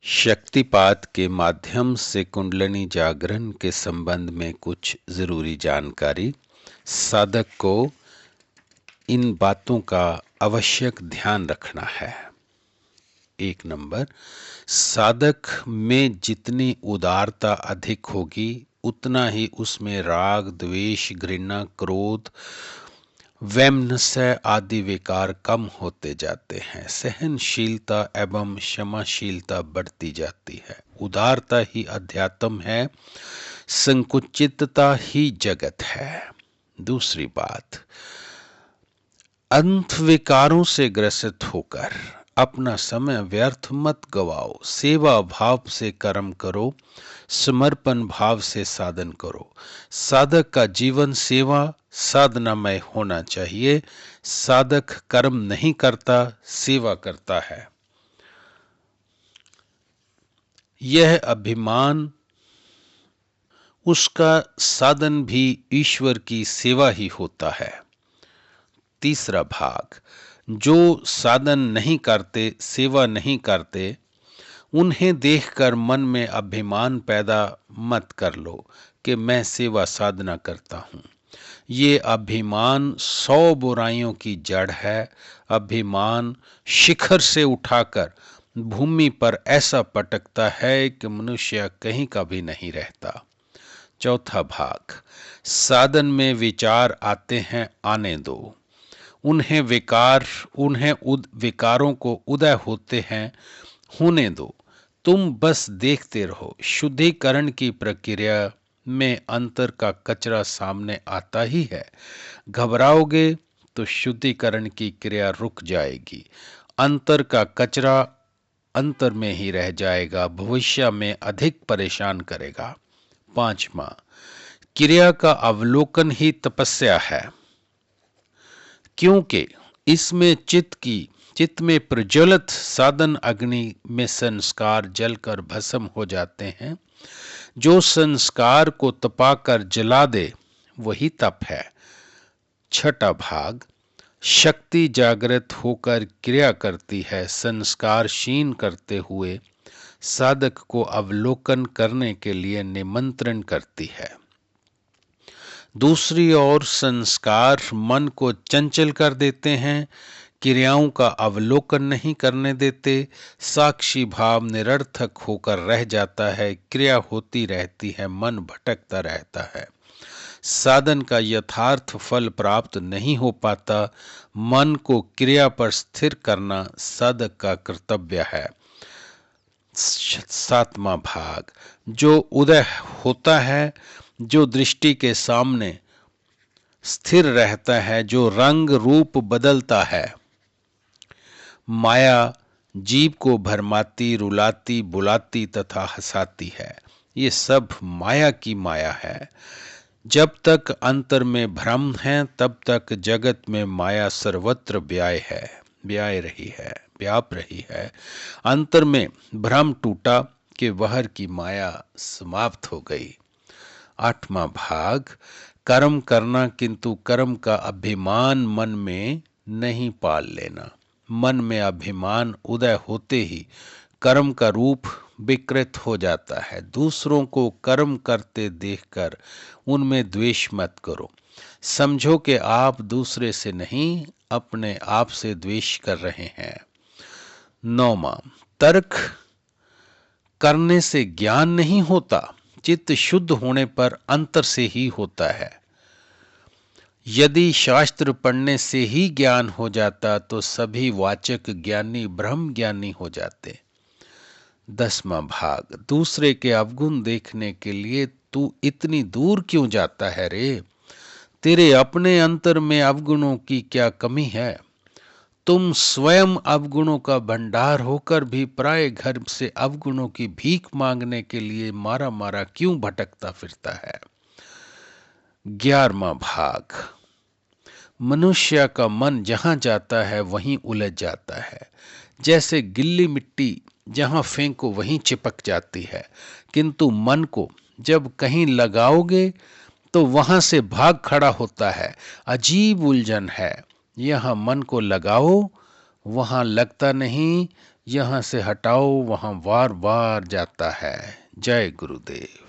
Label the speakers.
Speaker 1: शक्तिपात के माध्यम से कुंडलिनी जागरण के संबंध में कुछ जरूरी जानकारी। साधक को इन बातों का आवश्यक ध्यान रखना है। 1 नंबर, साधक में जितनी उदारता अधिक होगी उतना ही उसमें राग, द्वेष, घृणा, क्रोध, वैमनस्य आदि विकार कम होते जाते हैं। सहनशीलता एवं क्षमाशीलता बढ़ती जाती है। उदारता ही अध्यात्म है, संकुचितता ही जगत है। दूसरी बात, अंत विकारों से ग्रसित होकर अपना समय व्यर्थ मत गवाओ। सेवा भाव से कर्म करो, समर्पण भाव से साधन करो। साधक का जीवन सेवा साधनामय होना चाहिए। साधक कर्म नहीं करता, सेवा करता है। यह अभिमान उसका साधन भी ईश्वर की सेवा ही होता है। तीसरा भाग, जो साधन नहीं करते, सेवा नहीं करते, उन्हें देखकर मन में अभिमान पैदा मत कर लो कि मैं सेवा साधना करता हूँ। ये अभिमान 100 बुराइयों की जड़ है। अभिमान शिखर से उठाकर भूमि पर ऐसा पटकता है कि मनुष्य कहीं का भी नहीं रहता। चौथा भाग, साधन में विचार आते हैं, आने दो। उन्हें विकारों को उदय होते हैं, होने दो। तुम बस देखते रहो। शुद्धिकरण की प्रक्रिया में अंतर का कचरा सामने आता ही है। घबराओगे तो शुद्धिकरण की क्रिया रुक जाएगी। अंतर का कचरा अंतर में ही रह जाएगा, भविष्य में अधिक परेशान करेगा। 5वां, क्रिया का अवलोकन ही तपस्या है, क्योंकि इसमें चित्त में प्रज्वलित साधन अग्नि में संस्कार जलकर भस्म हो जाते हैं। जो संस्कार को तपाकर जला दे वही तप है। 6ठा भाग, शक्ति जागृत होकर क्रिया करती है, संस्कार क्षीण करते हुए साधक को अवलोकन करने के लिए निमंत्रण करती है। दूसरी ओर संस्कार मन को चंचल कर देते हैं, क्रियाओं का अवलोकन नहीं करने देते। साक्षी भाव निरर्थक होकर रह जाता है, क्रिया होती रहती है, मन भटकता रहता है। साधन का यथार्थ फल प्राप्त नहीं हो पाता। मन को क्रिया पर स्थिर करना साधक का कर्तव्य है। 7वां भाग, जो उदय होता है, जो दृष्टि के सामने स्थिर रहता है, जो रंग रूप बदलता है, माया जीव को भरमाती, रुलाती, बुलाती तथा हंसाती है। ये सब माया की माया है। जब तक अंतर में भ्रम है तब तक जगत में माया सर्वत्र व्याप रही है। अंतर में भ्रम टूटा कि वहर की माया समाप्त हो गई। 8वां भाग, कर्म करना किंतु कर्म का अभिमान मन में नहीं पाल लेना। मन में अभिमान उदय होते ही कर्म का रूप विकृत हो जाता है। दूसरों को कर्म करते देखकर उनमें द्वेष मत करो। समझो कि आप दूसरे से नहीं, अपने आप से द्वेष कर रहे हैं। 9वां, तर्क करने से ज्ञान नहीं होता, चित्त शुद्ध होने पर अंतर से ही होता है। यदि शास्त्र पढ़ने से ही ज्ञान हो जाता तो सभी वाचक ज्ञानी ब्रह्म ज्ञानी हो जाते। 10वां भाग, दूसरे के अवगुण देखने के लिए तू इतनी दूर क्यों जाता है रे? तेरे अपने अंतर में अवगुणों की क्या कमी है? तुम स्वयं अवगुणों का भंडार होकर भी पराये घर से अवगुणों की भीख मांगने के लिए मारा मारा क्यों भटकता फिरता है? 11वां भाग, मनुष्य का मन जहां जाता है वहीं उलझ जाता है। जैसे गिल्ली मिट्टी जहां फेंको वहीं चिपक जाती है, किंतु मन को जब कहीं लगाओगे तो वहां से भाग खड़ा होता है। अजीब उलझन है। यहां मन को लगाओ, वहां लगता नहीं। यहाँ से हटाओ वहाँ वार वार जाता है। जय गुरुदेव।